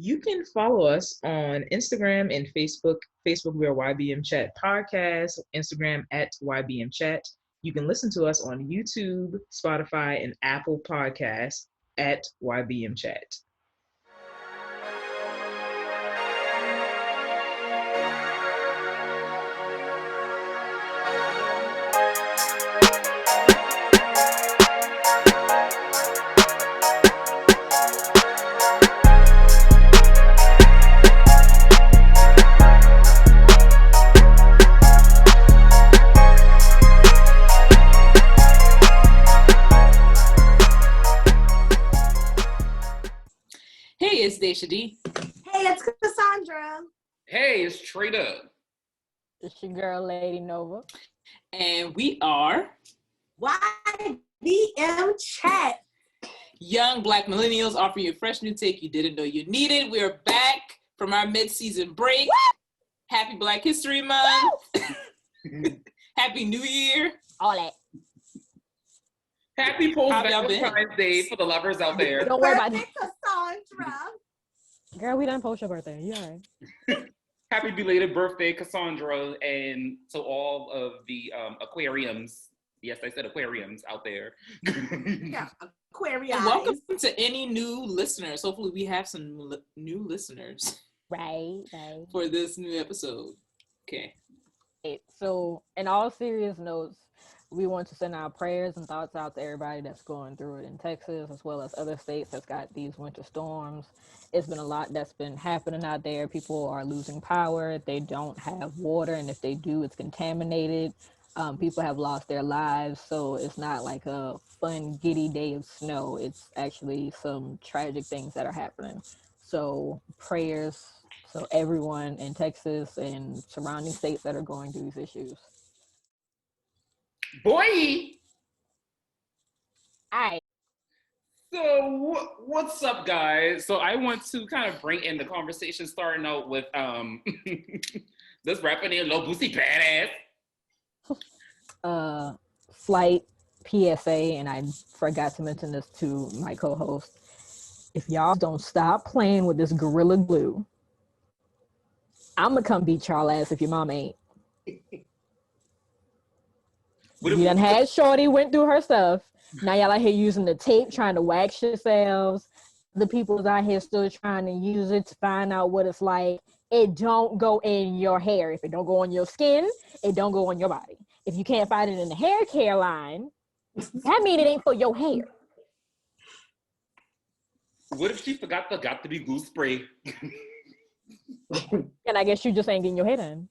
You can follow us on Instagram and Facebook. Facebook, we are YBM Chat Podcast. Instagram at YBM Chat. You can listen to us on YouTube, Spotify, and Apple Podcasts at YBM Chat. It's Dashia D. Hey, it's Cassondra. Hey, it's Tre'Dub. It's your girl, LadiiNova. And we are YBM Chat. Young Black Millennials offering you a fresh new take you didn't know you needed. We're back from our mid-season break. Woo! Happy Black History Month. Happy New Year. All that. Happy post-Valentine's Day for the lovers out there. Don't worry about it. Cassondra. Girl, we done post your birthday. You all right? Happy belated birthday, Cassondra, and to all of the aquariums. Yes, I said aquariums out there. Yeah, aquarium. Welcome to any new listeners. Hopefully we have some new listeners. Right. For this new episode. Okay. So, in all serious notes, we want to send our prayers and thoughts out to everybody that's going through it in Texas, as well as other states that's got these winter storms. It's been a lot that's been happening out there. People are losing power. They don't have water, and if they do, it's contaminated. People have lost their lives, so it's not like a fun, giddy day of snow. It's actually some tragic things that are happening. So prayers, so everyone in Texas and surrounding states that are going through these issues. Boy! All right. So what's up, guys? So I want to kind of bring in the conversation, starting out with this rapper named Boosie BadAzz. Slight PSA, and I forgot to mention this to my co-host. If y'all don't stop playing with this Gorilla Glue, I'm gonna come beat y'all ass if your mom ain't. You done had Shorty went through her stuff. Now y'all out here using the tape, trying to wax yourselves. The people's out here still trying to use it to find out what it's like. It don't go in your hair. If it don't go on your skin, it don't go on your body. If you can't find it in the hair care line, that mean it ain't for your hair. What if she forgot the got to be glue spray? And I guess you just ain't getting your hair done.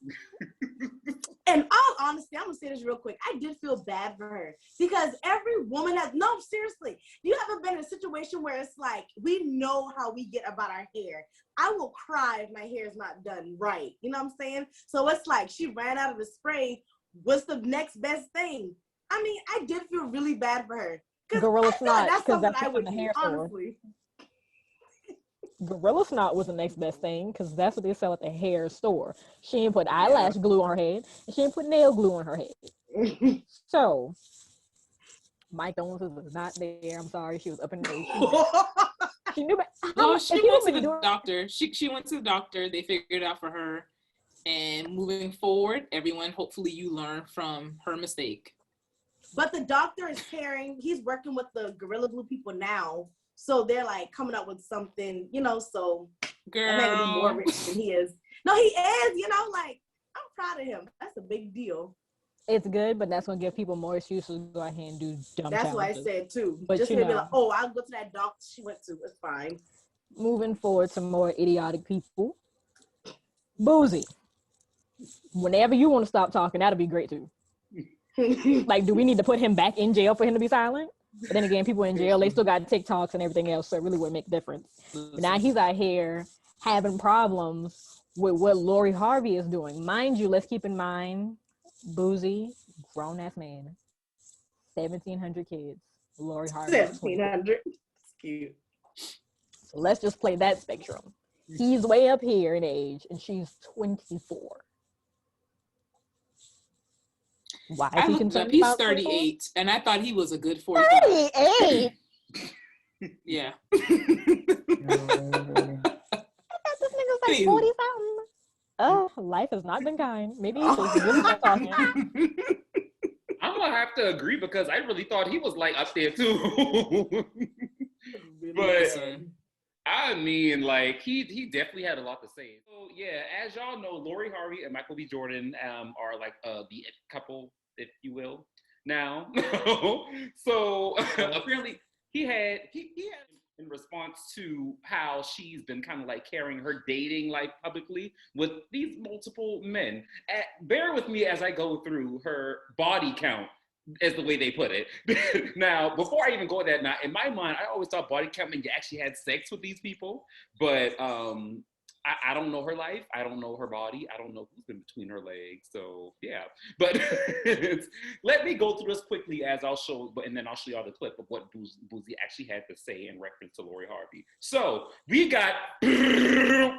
In all honesty, I'm gonna say this real quick. I did feel bad for her because every woman has seriously. You haven't been in a situation where it's like we know how we get about our hair. I will cry if my hair is not done right. You know what I'm saying? So it's like she ran out of the spray. What's the next best thing? I mean, I did feel really bad for her. Gorilla Snot, because that's I would the do, hair honestly. Gorilla Snot was the next best thing because that's what they sell at the hair store. She ain't put eyelash glue on her head, and she ain't put nail glue on her head. So, my Owens was not there. I'm sorry, she was up in the She knew, but no, she went to the doctor. She went to the doctor. They figured it out for her. And moving forward, everyone, hopefully you learn from her mistake. But the doctor is caring. He's working with the Gorilla Glue people now. So they're like coming up with something, so Girl. That man will be more rich than he is. No, he is, like, I'm proud of him. That's a big deal. It's good, but that's going to give people more excuses to go ahead and do dumb That's challenges. what I said too. But just to be like, oh, I'll go to that doctor she went to. It's fine. Moving forward to more idiotic people. Boosie. Whenever you want to stop talking, that'll be great too. Like, do we need to put him back in jail for him to be silent? But then again, people in jail, they still got TikToks and everything else, so it really wouldn't make a difference. But now he's out here having problems with what Lori Harvey is doing. Mind you, let's keep in mind, Boosie, grown-ass man, 1,700 kids. Lori Harvey. 1,700. Cute. So let's just play that spectrum. He's way up here in age, and she's 24. Why is he concerned? He's 38, and I thought he was a good 45. 38? Yeah. Anywho. 40 something. Life has not been kind. Maybe he should really start talking. I'm gonna have to agree because I really thought he was like up there too. But I mean, like he definitely had a lot to say. So yeah, as y'all know, Lori Harvey and Michael B. Jordan are like the it couple, if you will. Now, so apparently he had in response to how she's been kind of like carrying her dating life publicly with these multiple men. Bear with me as I go through her body count, is the way they put it. Now, before I even go there, now in my mind, I always thought body count meant you actually had sex with these people, but I don't know her life. I don't know her body. I don't know who's been between her legs. So yeah, but let me go through this quickly as I'll show, and then I'll show y'all the clip of what Boosie actually had to say in reference to Lori Harvey. So we got Trey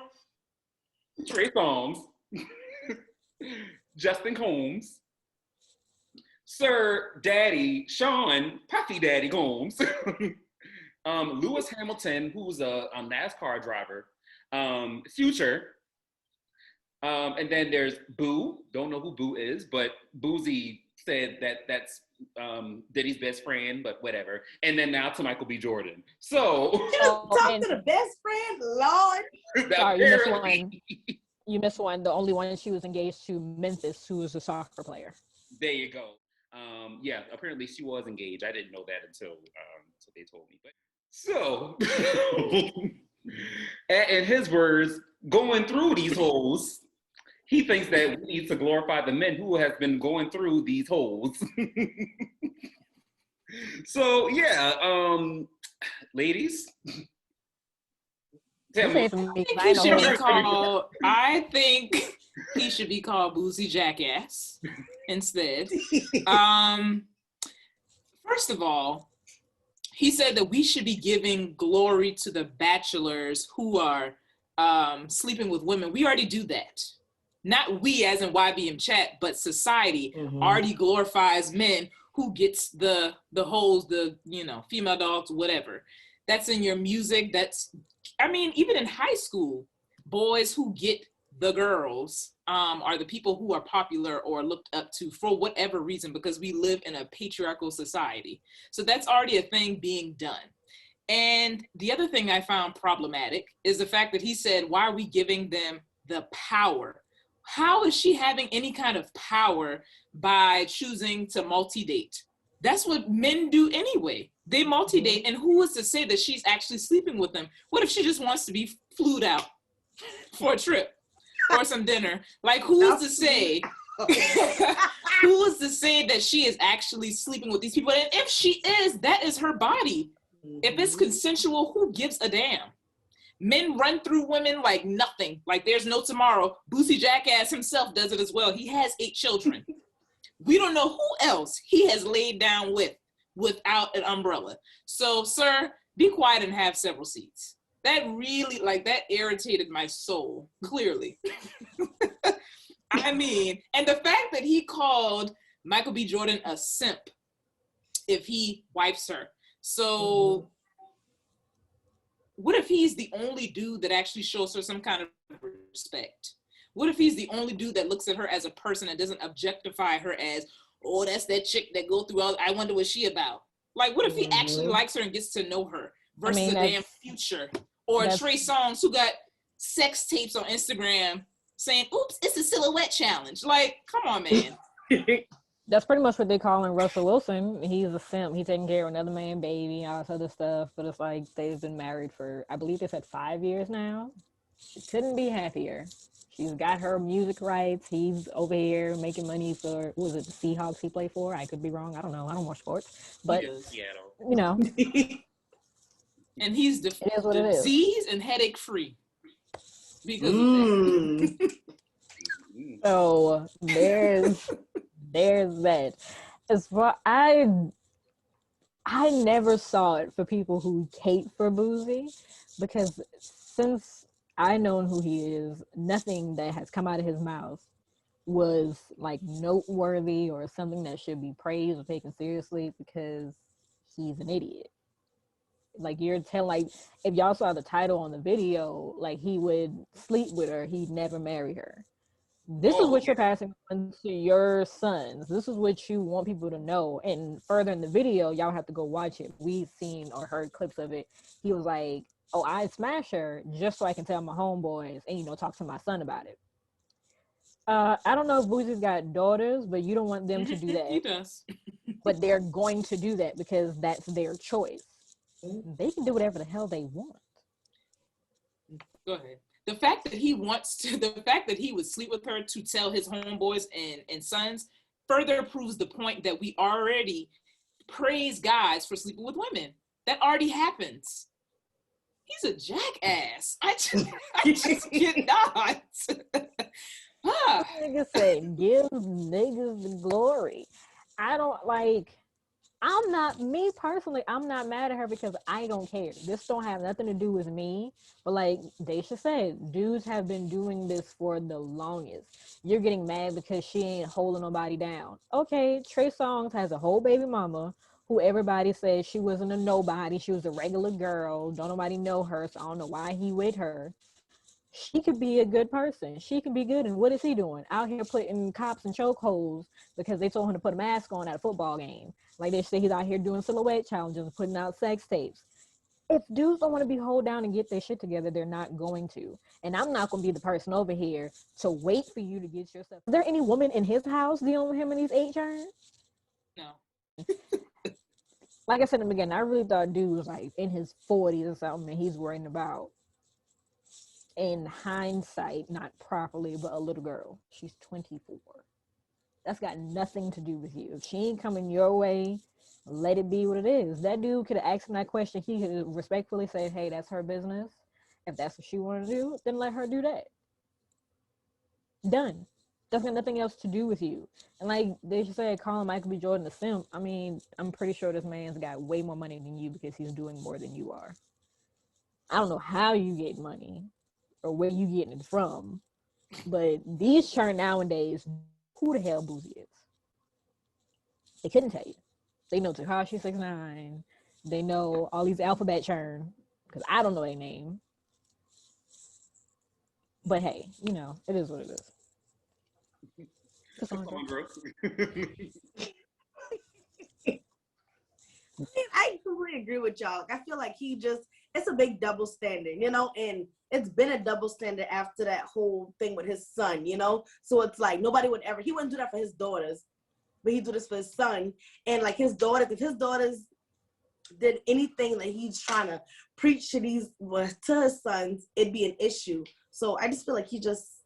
Songz, Justin Combs, Sir Daddy Sean Puffy Daddy Combs, Lewis Hamilton, who's a NASCAR driver, Future, and then there's Boo. Don't know who Boo is, but Boosie said that's Diddy's best friend, but whatever. And then now to Michael B. Jordan. So talk to the best friend, Lord. Sorry, you missed one. You missed one. The only one she was engaged to, Memphis, who was a soccer player. There you go. Yeah, apparently she was engaged. I didn't know that until they told me. But so, in his words, going through these holes, he thinks that we need to glorify the men who have been going through these holes. So yeah, ladies. I think he should be called Boosie Jackass instead. First of all, he said that we should be giving glory to the bachelors who are sleeping with women. We already do that. Not we as in YBM chat, but society already glorifies men who gets the hoes, the female dogs, whatever. That's in your music. Even in high school, boys who get the girls are the people who are popular or looked up to for whatever reason, because we live in a patriarchal society. So that's already a thing being done. And the other thing I found problematic is the fact that he said, why are we giving them the power? How is she having any kind of power by choosing to multi-date? That's what men do anyway. They multi-date, and who is to say that she's actually sleeping with them? What if she just wants to be flued out for a trip or some dinner? Like, who is to say? Who is to say that she is actually sleeping with these people? And if she is, that is her body. If it's consensual, who gives a damn? Men run through women like nothing, like there's no tomorrow. Boosie Jackass himself does it as well. He has 8 children. We don't know who else he has laid down without an umbrella. So, sir, be quiet and have several seats. That really, that irritated my soul, clearly. And the fact that he called Michael B. Jordan a simp if he wipes her. So, what if he's the only dude that actually shows her some kind of respect? What if he's the only dude that looks at her as a person and doesn't objectify her as, oh, that's that chick that go through all, I wonder what she about? Like, what if he actually likes her and gets to know her versus a damn Future or Trey Songz who got sex tapes on Instagram saying, oops, it's a silhouette challenge. Like, come on, man. That's pretty much what they call in Russell Wilson. He's a simp. He's taking care of another man, baby, all this other stuff. But it's like they've been married for, I believe they said 5 years now. She couldn't be happier. She's got her music rights. He's over here making money for, what was it, the Seahawks he played for? I could be wrong. I don't know. I don't watch sports. But, And he's disease and headache free. Because of that. So there's that. As far I never saw it for people who hate for Boosie, because since I known who he is, nothing that has come out of his mouth was like noteworthy or something that should be praised or taken seriously, because he's an idiot. Like you're telling, like if y'all saw the title on the video, like he would sleep with her, he'd never marry her. This is what you're passing on to your sons. This is what you want people to know. And further in the video, y'all have to go watch it. We've seen or heard clips of it. He was like, oh, I smash her just so I can tell my homeboys and, you know, talk to my son about it. I don't know if Boosie's got daughters, but you don't want them to do that. He does. But they're going to do that because that's their choice. They can do whatever the hell they want. Go ahead. The fact that he would sleep with her to tell his homeboys and sons further proves the point that we already praise guys for sleeping with women. That already happens. He's a jackass. I just cannot. Nigga said, give niggas the glory. I don't like. I'm not, me personally, I'm not mad at her because I don't care. This don't have nothing to do with me. But like Dashia said, dudes have been doing this for the longest. You're getting mad because she ain't holding nobody down. Okay, Trey Songz has a whole baby mama who everybody says she wasn't a nobody. She was a regular girl. Don't nobody know her, so I don't know why he with her. She could be a good person. She can be good. And what is he doing? Out here putting cops in chokeholds because they told him to put a mask on at a football game. Like they say he's out here doing silhouette challenges and putting out sex tapes. If dudes don't want to be hold down and get their shit together, they're not going to. And I'm not going to be the person over here to wait for you to get yourself. Is there any woman in his house dealing with him in these 8 turns? No. Like I said in the beginning, I really thought dude was like in his 40s or something and he's worrying about, in hindsight, not properly, but a little girl. She's 24. That's got nothing to do with you. If she ain't coming your way, let it be what it is. That dude could have asked him that question. He could have respectfully said, hey, that's her business. If that's what she want to do, then let her do that. Done. That's got nothing else to do with you. And like they should say, calling Michael B. Jordan a simp. I mean, I'm pretty sure this man's got way more money than you because he's doing more than you are. I don't know how you get money or where you getting it from, but these churn nowadays, who the hell Boosie is? They couldn't tell you. They know Tekashi 6ix9ine. They know all these alphabet churn because I don't know their name. But hey, you know, it is what it is. I completely agree with y'all. I feel like it's a big double standard, you know, and it's been a double standard after that whole thing with his son, you know? So it's like he wouldn't do that for his daughters, but he'd do this for his son. And like if his daughters did anything that he's trying to preach to his sons, it'd be an issue. So I just feel like he just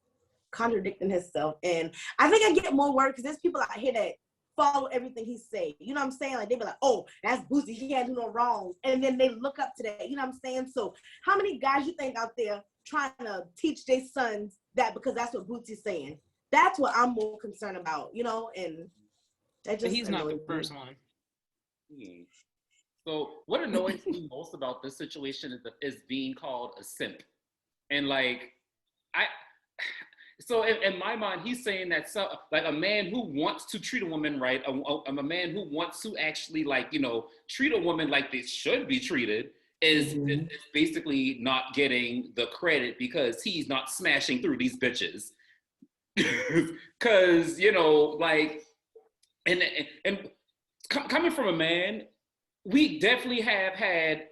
contradicting himself. And I think I get more work because there's people out here that follow everything he say. You know what I'm saying? Like they be like, oh, that's Boosie, he can't do no wrong. And then they look up to that. You know what I'm saying? So how many guys you think out there trying to teach their sons that because that's what Boosie's saying? That's what I'm more concerned about, you know, and that just he's not the first one. So what annoys me most about this situation is being called a simp. And like so in my mind, he's saying that like a man who wants to treat a woman right, a man who wants to actually like, you know, treat a woman like they should be treated is basically not getting the credit because he's not smashing through these bitches. Because, you know, like, and coming from a man, we definitely have had,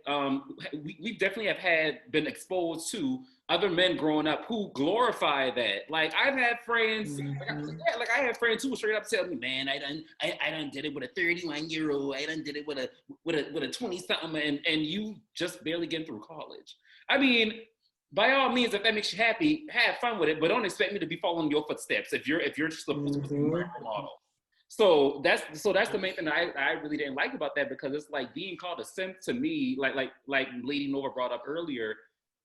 been exposed to other men growing up who glorify that. Like I've had friends, I had friends who would straight up tell me, man, I done did it with a 31-year-old, I done did it with a 20-something, and you just barely getting through college. I mean, by all means, if that makes you happy, have fun with it, but don't expect me to be following your footsteps if you're just supposed to be a role model. So that's the main thing that I really didn't like about that, because it's like being called a simp to me, like LadiiNova brought up earlier.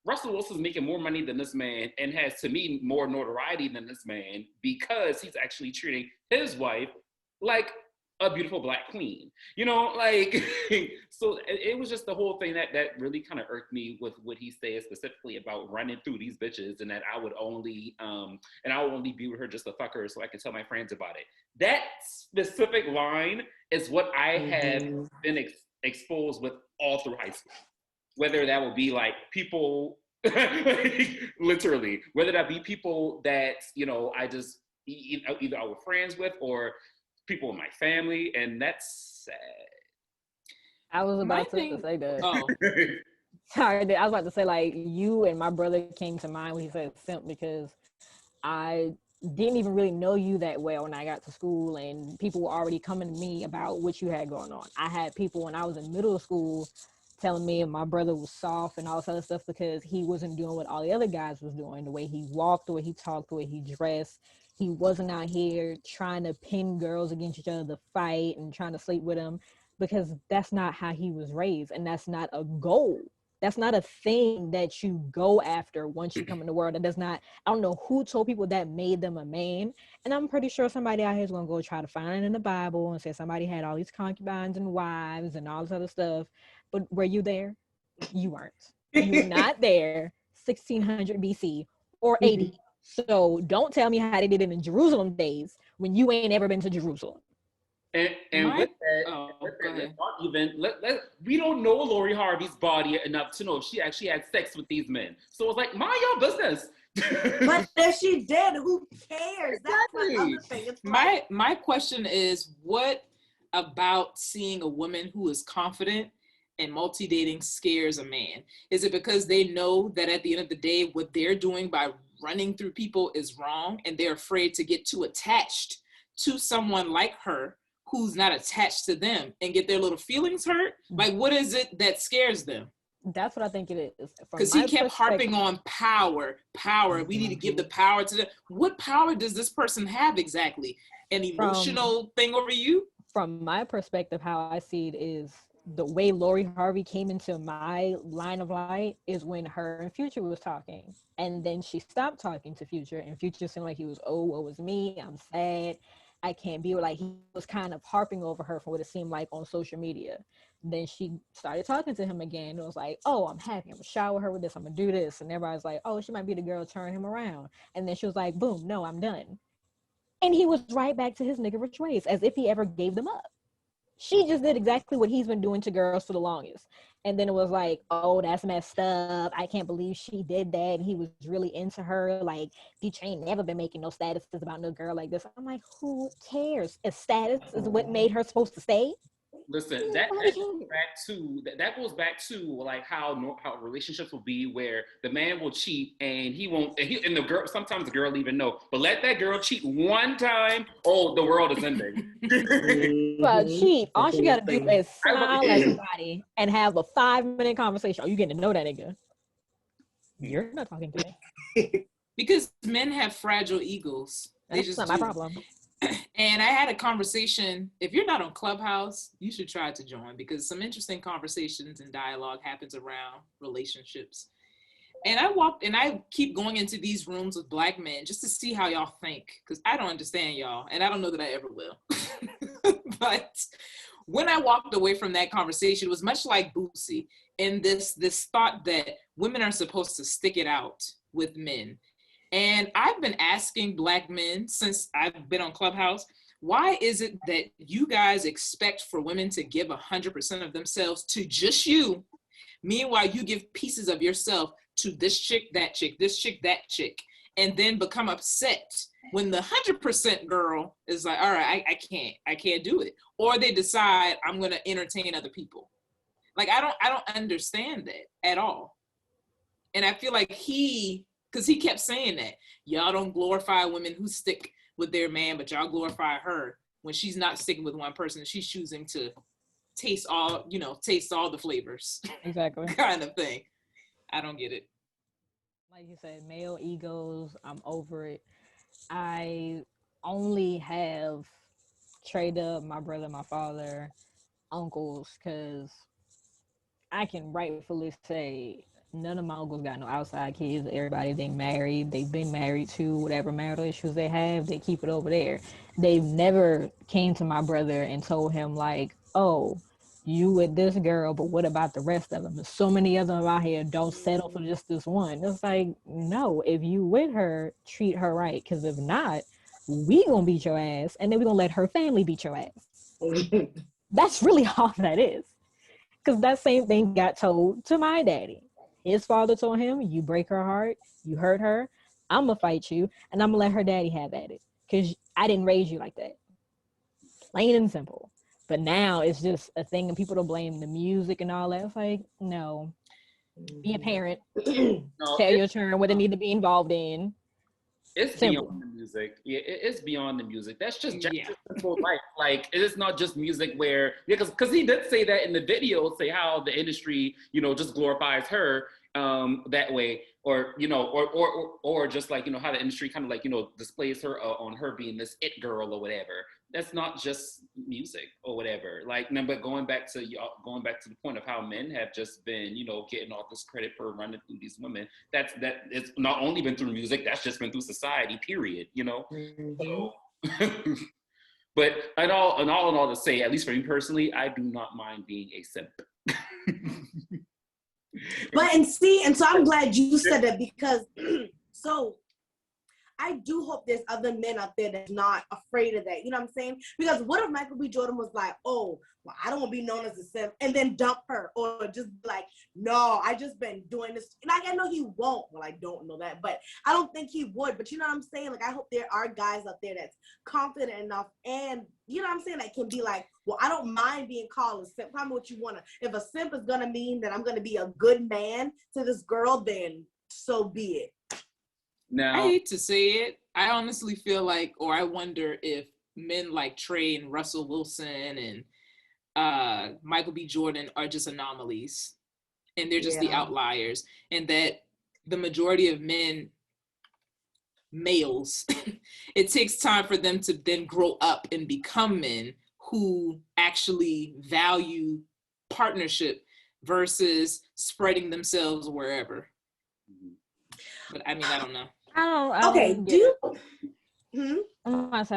Russell Wilson's making more money than this man and has, to me, more notoriety than this man because he's actually treating his wife like a beautiful black queen. You know, like, so it was just the whole thing that really kind of irked me with what he said specifically about running through these bitches and that I would only be with her just to fuck her so I could tell my friends about it. That specific line is what I have been exposed with all through high school. whether that will be like people, literally, whether that be people that, you know, I just either I was friends with or people in my family, and that's sad. I was about to say that. Oh. Sorry, I was about to say, like, you and my brother came to mind when he said simp, because I didn't even really know you that well when I got to school, and people were already coming to me about what you had going on. I had people when I was in middle school telling me my brother was soft and all this other stuff because he wasn't doing what all the other guys was doing, the way he walked, the way he talked, the way he dressed. He wasn't out here trying to pin girls against each other to fight and trying to sleep with them, because that's not how he was raised, and that's not a goal. That's not a thing that you go after once you come in the world. That does not, I don't know who told people that made them a man. And I'm pretty sure somebody out here is going to go try to find it in the Bible and say somebody had all these concubines and wives and all this other stuff. But were you there? You weren't. You were not there 1600 BC or 80. So don't tell me how they did it in Jerusalem days when you ain't ever been to Jerusalem. And with that, we don't know Lori Harvey's body enough to know if she actually had sex with these men. So it's like, mind your business. But if she did, who cares? That's my other thing. It's like, my question is, what about seeing a woman who is confident and multi-dating scares a man? Is it because they know that at the end of the day, what they're doing by running through people is wrong, and they're afraid to get too attached to someone like her who's not attached to them and get their little feelings hurt? Like, what is it that scares them? That's what I think it is. Because he kept harping on power. We need to give the power to them. What power does this person have exactly? An emotional thing over you? From my perspective, how I see it is the way Lori Harvey came into my line of light is when her and Future was talking. And then she stopped talking to Future, and Future seemed like he was, oh, what was me? I'm sad. I can't be, like, he was kind of harping over her for what it seemed like on social media. Then she started talking to him again. It was like, oh, I'm happy. I'm gonna shower her with this. I'm gonna do this. And everybody's like, oh, she might be the girl to turn him around. And then she was like, boom, no, I'm done. And he was right back to his niggerish ways, as if he ever gave them up. She just did exactly what he's been doing to girls for the longest. And then it was like, oh, that's messed up. I can't believe she did that. And he was really into her. Like, D-Tray ain't never been making no statuses about no girl like this. I'm like, who cares? If status is what made her supposed to stay? Listen, that goes back to like how relationships will be, where the man will cheat and he won't, and the girl, sometimes the girl even know, but let that girl cheat one time, oh, the world is ending. Well, cheat, all she gotta do is smile at somebody and have a 5-minute conversation. Oh, you getting to know that nigga? You're not talking to me. Because men have fragile egos. That's not my problem. And I had a conversation. If you're not on Clubhouse, you should try to join, because some interesting conversations and dialogue happens around relationships. And I keep going into these rooms with Black men just to see how y'all think, because I don't understand y'all, and I don't know that I ever will. But when I walked away from that conversation, it was much like Boosie, and this thought that women are supposed to stick it out with men. And I've been asking Black men since I've been on Clubhouse, why is it that you guys expect for women to give 100% of themselves to just you? Meanwhile, you give pieces of yourself to this chick, that chick, this chick, that chick, and then become upset when the 100% girl is like, all right, I can't do it. Or they decide I'm going to entertain other people. Like, I don't understand that at all. And I feel like because he kept saying that y'all don't glorify women who stick with their man, but y'all glorify her when she's not sticking with one person. She's choosing to taste all the flavors. Exactly. Kind of thing. I don't get it. Like you said, male egos, I'm over it. I only have Tre'Dub, my brother, my father, uncles, because I can rightfully say none of my uncles got no outside kids. Everybody, they married. They've been married to whatever marital issues they have. They keep it over there. They've never came to my brother and told him like, oh, you with this girl, but what about the rest of them? There's so many of them out here. Don't settle for just this one. It's like, no, if you with her, treat her right. Because if not, we gonna beat your ass, and then we gonna let her family beat your ass. That's really all that is. Because that same thing got told to my daddy. His father told him, you break her heart, you hurt her, I'm going to fight you, and I'm going to let her daddy have at it. Because I didn't raise you like that. Plain and simple. But now it's just a thing, and people don't blame the music and all that. It's like, no. Be a parent. Tell your children what they need to be involved in. It's beyond the music. Yeah, it's beyond the music. That's just simple life. Like, it is not just music where, because he did say that in the video, say how the industry, just glorifies her that way, or or just like, how the industry kind of like, displays her on her being this it girl or whatever. That's not just music or whatever. Like, no, but going back to the point of how men have just been, getting all this credit for running through these women. That it's not only been through music, that's just been through society, period. Mm-hmm. So, but in all to say, at least for me personally, I do not mind being a simp. And so I'm glad you said that, because so I do hope there's other men out there that's not afraid of that. You know what I'm saying? Because what if Michael B. Jordan was like, oh, well, I don't want to be known as a simp, and then dump her, or just be like, no, I just been doing this. Like, I know he won't. Well, I don't know that, but I don't think he would. But you know what I'm saying? Like, I hope there are guys out there that's confident enough, and you know what I'm saying, that can be like, well, I don't mind being called a simp. Tell me what you want to. If a simp is going to mean that I'm going to be a good man to this girl, then so be it. Now, I hate to say it. I honestly feel like, or I wonder if men like Trey and Russell Wilson and Michael B. Jordan are just anomalies, and they're just the outliers, and that the majority of males, it takes time for them to then grow up and become men who actually value partnership versus spreading themselves wherever. But I mean, I don't know. I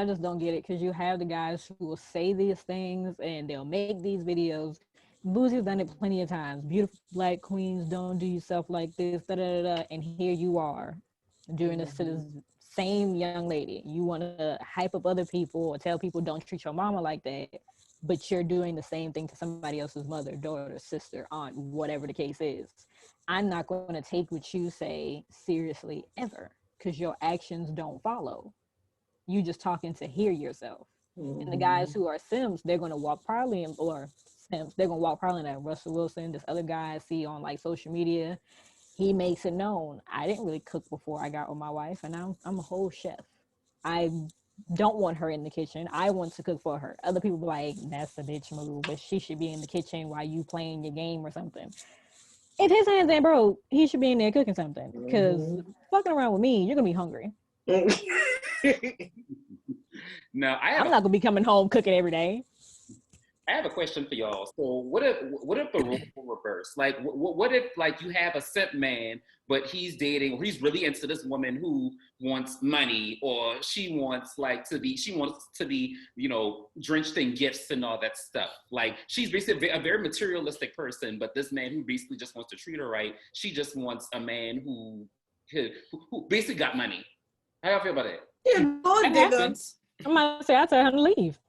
just don't get it, because you have the guys who will say these things and they'll make these videos. Boosie's done it plenty of times. Beautiful black queens, don't do yourself like this, and here you are doing this to this same young lady. You want to hype up other people or tell people don't treat your mama like that, but you're doing the same thing to somebody else's mother, daughter, sister, aunt, whatever the case is. I'm not going to take what you say seriously ever, because your actions don't follow. You just talking to hear yourself. Mm-hmm. And the guys who are simps, they're going to walk proudly in, or simps, they're going to walk proudly in that. Russell Wilson, this other guy I see on like social media, he makes it known, I didn't really cook before I got with my wife, and I'm a whole chef. I don't want her in the kitchen. I want to cook for her. Other people be like, that's a bitch move, but she should be in the kitchen while you playing your game or something. If his hands ain't broke, he should be in there cooking something. Because fucking around with me, you're gonna be hungry. Now I'm not gonna be coming home cooking every day. I have a question for y'all. So what if the roles were reversed? Like, what if like you have a simp man, but he's dating, or he's really into this woman who wants money, or she wants to be, drenched in gifts and all that stuff. Like, she's basically a very materialistic person, but this man who basically just wants to treat her right, she just wants a man who basically got money. How y'all feel about that? Yeah, that happens. I'm gonna say I tell him to leave.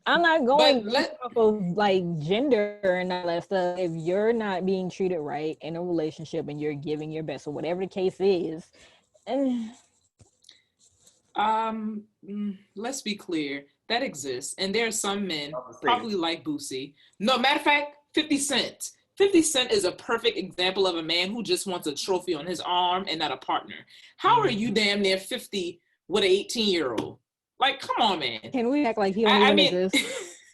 I'm not going off of like gender and all that stuff. If you're not being treated right in a relationship and you're giving your best, or whatever the case is, let's be clear, that exists, and there are some men probably like Boosie. No, matter of fact, 50 Cent. 50 Cent is a perfect example of a man who just wants a trophy on his arm and not a partner. How are you damn near 50 with an 18-year-old? Like, come on, man. Can we act like he don't exist?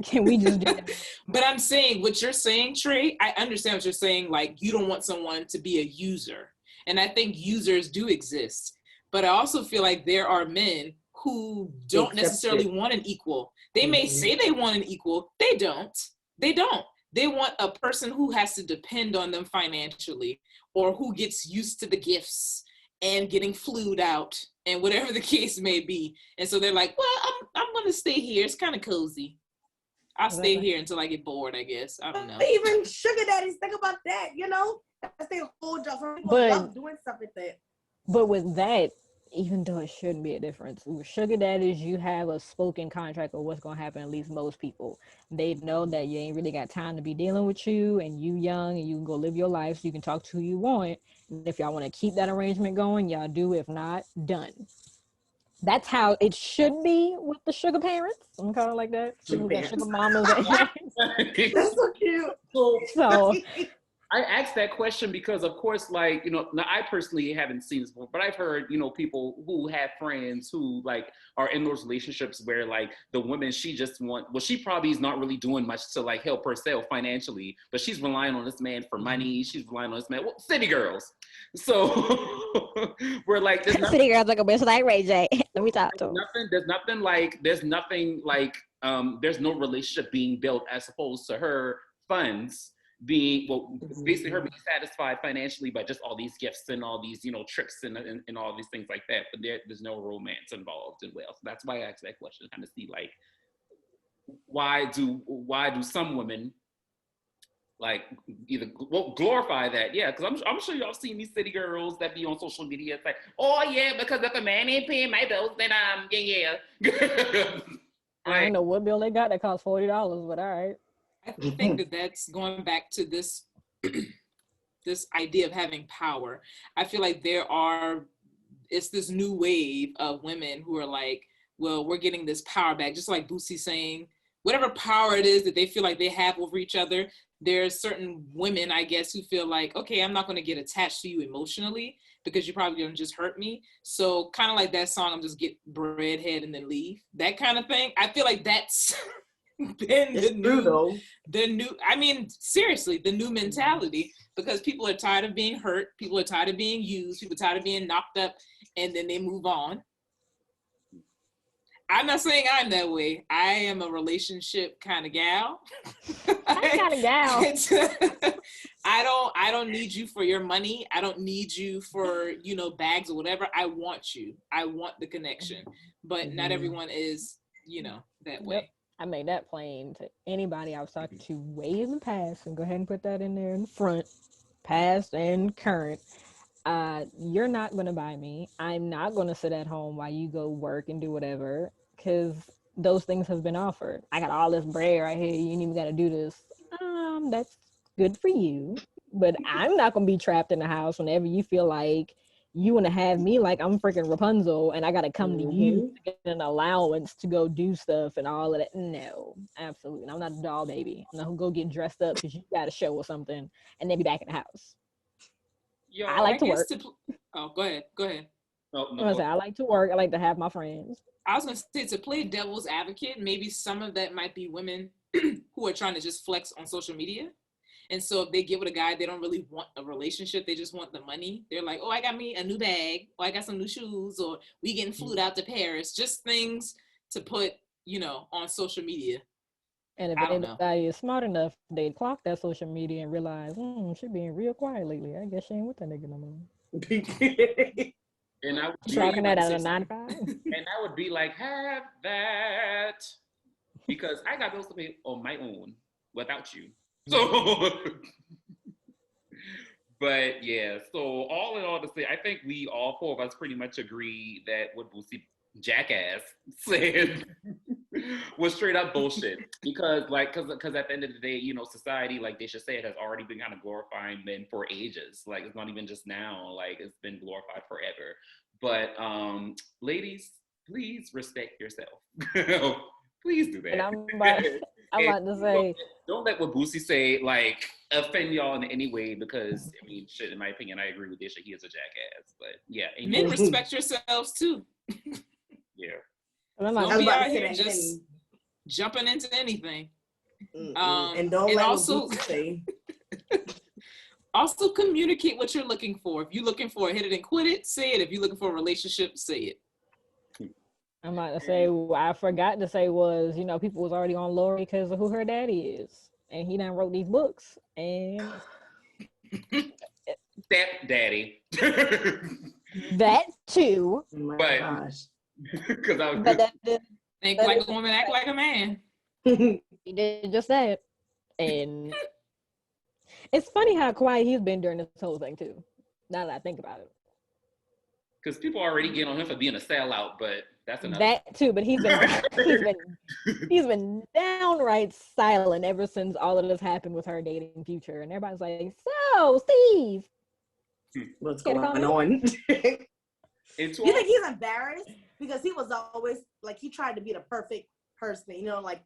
Can we just do that? But I'm saying what you're saying, Trey, I understand what you're saying. Like, you don't want someone to be a user. And I think users do exist. But I also feel like there are men who don't necessarily want an equal. They may say they want an equal. They don't. They don't. They want a person who has to depend on them financially, or who gets used to the gifts and getting flued out and whatever the case may be. And so they're like, well, I'm going to stay here. It's kind of cozy. I'll stay here until I get bored, I guess. I don't know. Even sugar daddies, think about that, That's their whole job. Some people love doing stuff like that. But with that, even though it shouldn't be a difference. With sugar daddies, you have a spoken contract of what's gonna happen. At least most people, they know that you ain't really got time to be dealing with you, and you young, and you can go live your life. So you can talk to who you want. And if y'all want to keep that arrangement going, y'all do. If not, done. That's how it should be with the sugar parents. I'm kind of like that. Sugar mamas. That's so cute. So I asked that question because, of course, like, you know, now I personally haven't seen this before, but I've heard, you know, people who have friends who like are in those relationships where like the woman, she probably is not really doing much to like help herself financially, but she's relying on this man for money. She's relying on this man. Well, city girls. So we're like, city girls like a bitch like Ray J. Let me talk to him. There's nothing like, there's no relationship being built as opposed to her funds being, basically her being satisfied financially by just all these gifts and all these, you know, trips and all these things like that. But there's no romance involved as well. So that's why I asked that question, kind of see like, why do some women like either glorify that? Yeah, because I'm sure y'all seen these city girls that be on social media. It's like, oh yeah, because if a man ain't paying my bills, then yeah. I don't know what bill they got that cost $40, but all right. I think that's going back to this this idea of having power. I feel like it's this new wave of women who are like, well, we're getting this power back, just like Boosie saying, whatever power it is that they feel like they have over each other. There's certain women, I guess, who feel like, okay, I'm not going to get attached to you emotionally because you're probably going to just hurt me. So kind of like that song, I'm just get breadhead and then leave, that kind of thing. I feel like that's been the new, I mean, seriously, the new mentality, because people are tired of being hurt. People are tired of being used. People are tired of being knocked up, and then they move on. I'm not saying I'm that way. I am a relationship kind of gal. I'm kind of gal. I don't need you for your money. I don't need you for, you know, bags or whatever. I want you. I want the connection. But not everyone is, you know, that way. Yep. I made that plain to anybody I was talking to way in the past, and go ahead and put that in there in the front, past and current. You're not going to buy me. I'm not going to sit at home while you go work and do whatever, because those things have been offered. I got all this bread right here. You ain't even got to do this. That's good for you. But I'm not going to be trapped in the house whenever you feel like you want to have me like I'm freaking Rapunzel and I got to come to you to get an allowance to go do stuff and all of that. No, absolutely. I'm not a doll baby. I'm not going to go get dressed up because you got a show or something and then be back in the house. Yo, I like to work. Go ahead. I like to work. I like to have my friends. I was going to say, to play devil's advocate, maybe some of that might be women who are trying to just flex on social media. And so if they get with a guy, they don't really want a relationship. They just want the money. They're like, oh, I got me a new bag, or I got some new shoes, or we getting flew out to Paris. Just things to put, you know, on social media. And if anybody is smart enough, they'd clock that social media and realize, she being real quiet lately. I guess she ain't with that nigga no more. And I would tracking that out of 95. And I would be like, have that. Because I got bills to pay on my own without you. So, but yeah, so all in all to say, I think we all four of us pretty much agree that what Boosie jackass said was straight up bullshit. Because at the end of the day, you know, society, like Dashia said, has already been kind of glorifying men for ages. Like, it's not even just now, like it's been glorified forever. But ladies, please respect yourself. Please do that. And I'm about to say, don't let what Boosie say like offend y'all in any way, because I mean, shit, in my opinion, I agree with Dashia. He is a jackass. But yeah, men respect yourselves too. Yeah. Don't be out here just jumping into anything. And don't let also say. Also communicate what you're looking for. If you're looking for a hit it and quit it, say it. If you're looking for a relationship, say it. I'm about to say, what I forgot to say was, you know, people was already on Lori because of who her daddy is. And he done wrote these books. And Stepdaddy. That too. Oh my gosh. Because I was think like a woman, act like a man. He did just that. And it's funny how quiet he's been during this whole thing too. Now that I think about it. Because people already get on him for being a sellout, but that's another. That too, but he's been downright silent ever since all of this happened with her dating Future, and everybody's like, "So, Steve, what's going on?" You think he's embarrassed because he was always like he tried to be the perfect person, you know, like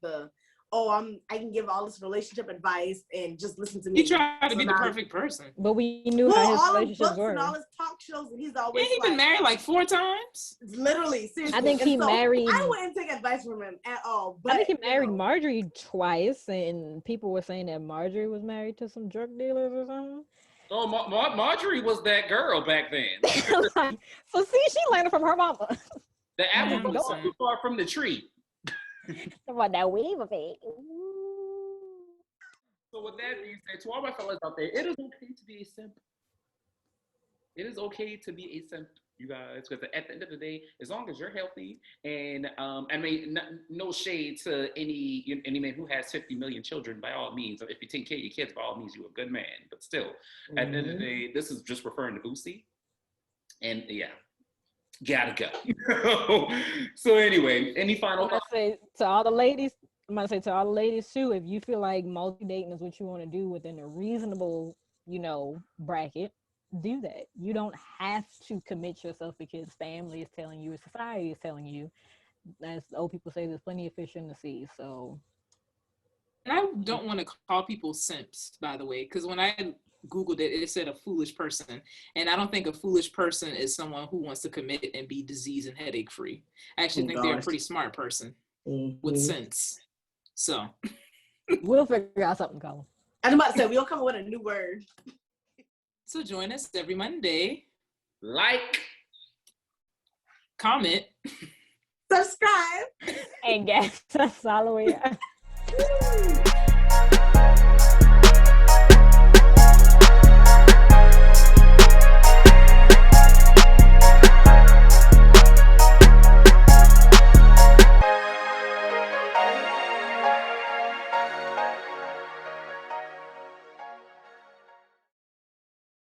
I can give all this relationship advice and just listen to me. He tried to be the perfect person, but we knew how his relationships were. And all his talk shows, and he's always. He been married like 4 times. Literally, seriously. I think he married. I wouldn't take advice from him at all. But I think he married Marjorie twice, and people were saying that Marjorie was married to some drug dealers or something. Oh, Marjorie was that girl back then. So see, she learned from her mama. The apple was so far from the tree. About that weave of it. So with that being said, to all my fellas out there, it is okay to be a simp. It is okay to be a simp, you guys, because at the end of the day, as long as you're healthy, and I mean, no shade to any man who has 50 million children, by all means. If you take care of your kids, by all means, you're a good man. But still, at the end of the day, this is just referring to Boosie. And yeah, gotta go. So anyway, any final thoughts? I'm gonna say to all the ladies too, if you feel like multi-dating is what you want to do within a reasonable, bracket, do that. You don't have to commit yourself because family is telling you, society is telling you. As the old people say, there's plenty of fish in the sea. So, and I don't want to call people simps, by the way, because when I Googled it, it said a foolish person, and I don't think a foolish person is someone who wants to commit and be disease and headache free. I actually think they're a pretty smart person with sense. So we'll figure out something, Colin. I was about to say we'll come up with a new word. So join us every Monday. Like, comment, subscribe, and guess us all the way up.